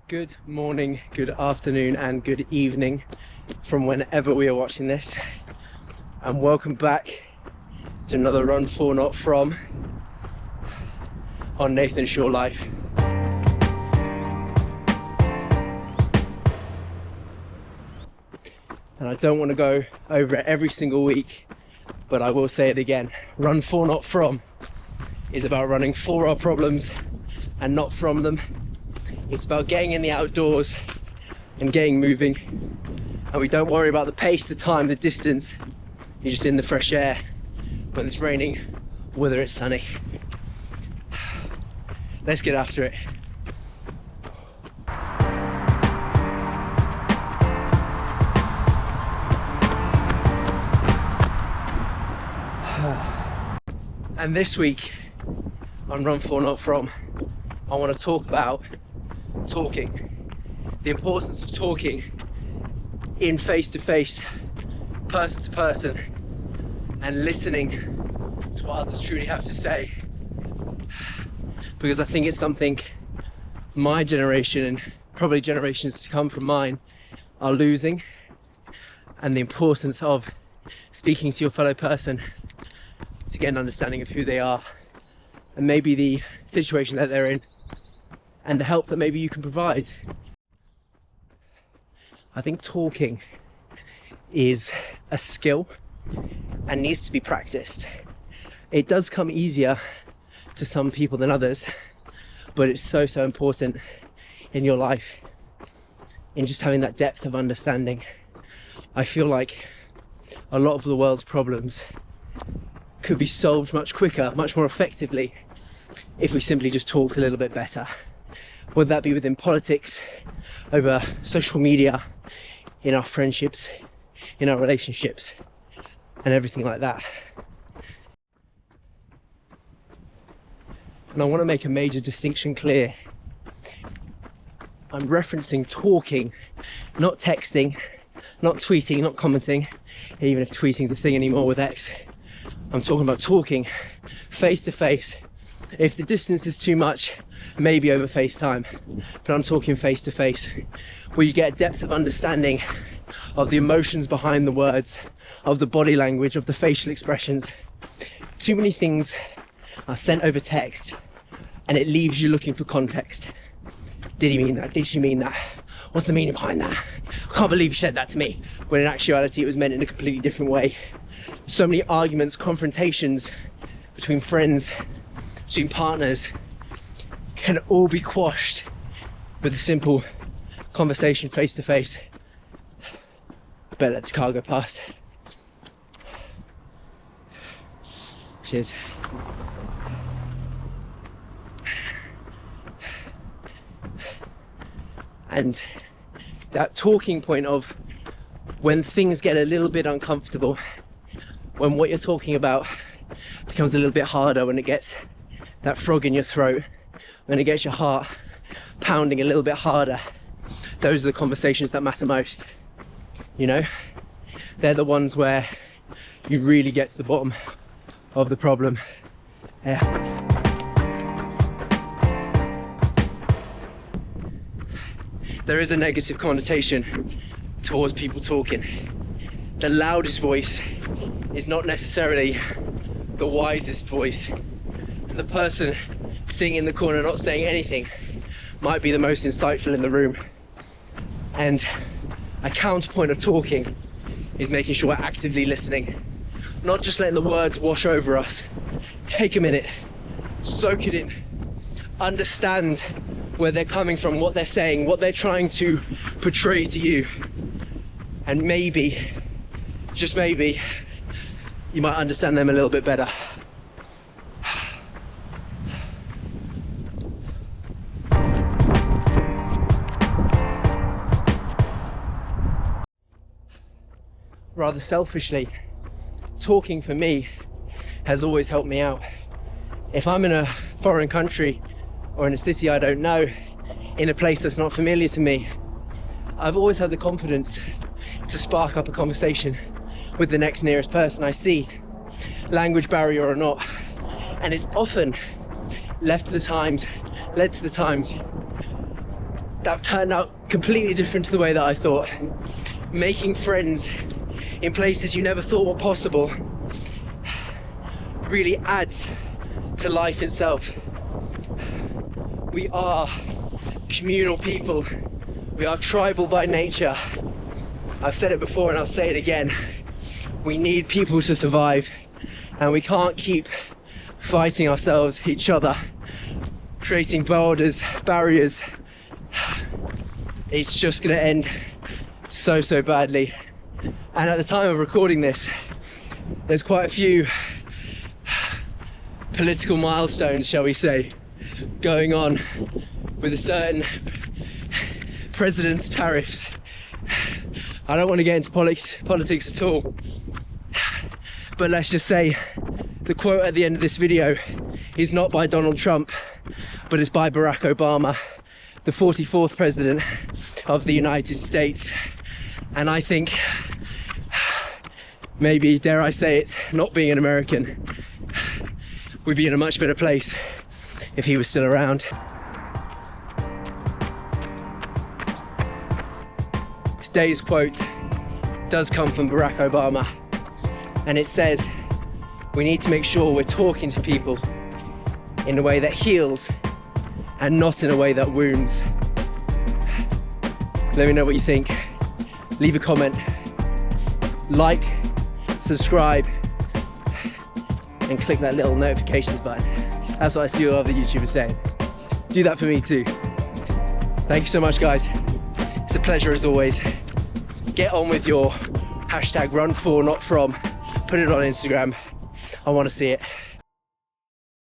Good morning, good afternoon, and good evening from whenever we are watching this, and welcome back to another Run For Not From on Nathan Shaw Life. And I don't want to go over it every single week, but I will say it again. Run For Not From is about running for our problems and not from them. It's about getting in the outdoors and getting moving, and we don't worry about the pace, the time, the distance. You're just in the fresh air, whether it's raining, whether it's sunny. Let's get after it. And this week on Run For Not From, I want to talk about talking, the importance of talking in face-to-face, person-to-person, and listening to what others truly have to say, because I think it's something my generation and probably generations to come from mine are losing, and the importance of speaking to your fellow person to get an understanding of who they are and maybe the situation that they're in and the help that maybe you can provide. I think talking is a skill and needs to be practiced. It does come easier to some people than others, but it's so important in your life, in just having that depth of understanding. I feel like a lot of the world's problems could be solved much quicker, much more effectively, if we simply just talked a little bit better. Whether that be within politics, over social media, in our friendships, in our relationships, and everything like that. And I want to make a major distinction clear. I'm referencing talking, not texting, not tweeting, not commenting, even if tweeting is a thing anymore with X. I'm talking about talking face to face. If the distance is too much, maybe over FaceTime, but I'm talking face to face, where you get a depth of understanding of the emotions behind the words, of the body language, of the facial expressions. Too many things are sent over text and it leaves you looking for context. Did he mean that? Did she mean that? What's the meaning behind that? I can't believe you said that to me, when in actuality it was meant in a completely different way. So many arguments, confrontations between friends, between partners, can all be quashed with a simple conversation face to face. Better let the car go past. Cheers. And that talking point of when things get a little bit uncomfortable, when what you're talking about becomes a little bit harder, when it gets that frog in your throat, when it gets your heart pounding a little bit harder, those are the conversations that matter most. You know, they're the ones where you really get to the bottom of the problem. Yeah. There is a negative connotation towards people talking. The loudest voice is not necessarily the wisest voice. The person sitting in the corner not saying anything might be the most insightful in the room. And a counterpoint of talking is making sure we're actively listening, not just letting the words wash over us. Take a minute, soak it in, understand where they're coming from, what they're saying, what they're trying to portray to you, and maybe, just maybe, you might understand them a little bit better. Rather selfishly, talking for me has always helped me out. If I'm in a foreign country or in a city I don't know, in a place that's not familiar to me, I've always had the confidence to spark up a conversation with the next nearest person I see, language barrier or not. And it's often led to the times that have turned out completely different to the way that I thought. Making friends in places you never thought were possible really adds to life itself. We are communal people. We are tribal by nature. I've said it before and I'll say it again. We need people to survive, and we can't keep fighting ourselves, each other, creating borders, barriers. It's just gonna end so badly. And at the time of recording this, there's quite a few political milestones, shall we say, going on with a certain president's tariffs. I don't want to get into politics at all, but let's just say the quote at the end of this video is not by Donald Trump, but it's by Barack Obama, the 44th president of the United States. And I think, maybe, dare I say it, not being an American, we'd be in a much better place if he was still around. Today's quote does come from Barack Obama, and it says, we need to make sure we're talking to people in a way that heals and not in a way that wounds. Let me know what you think. Leave a comment, like, subscribe, and click that little notifications button. That's what I see all other YouTubers saying. Do that for me too. Thank you so much, guys. It's a pleasure as always. Get on with your hashtag run for, not from. Put it on Instagram. I want to see it.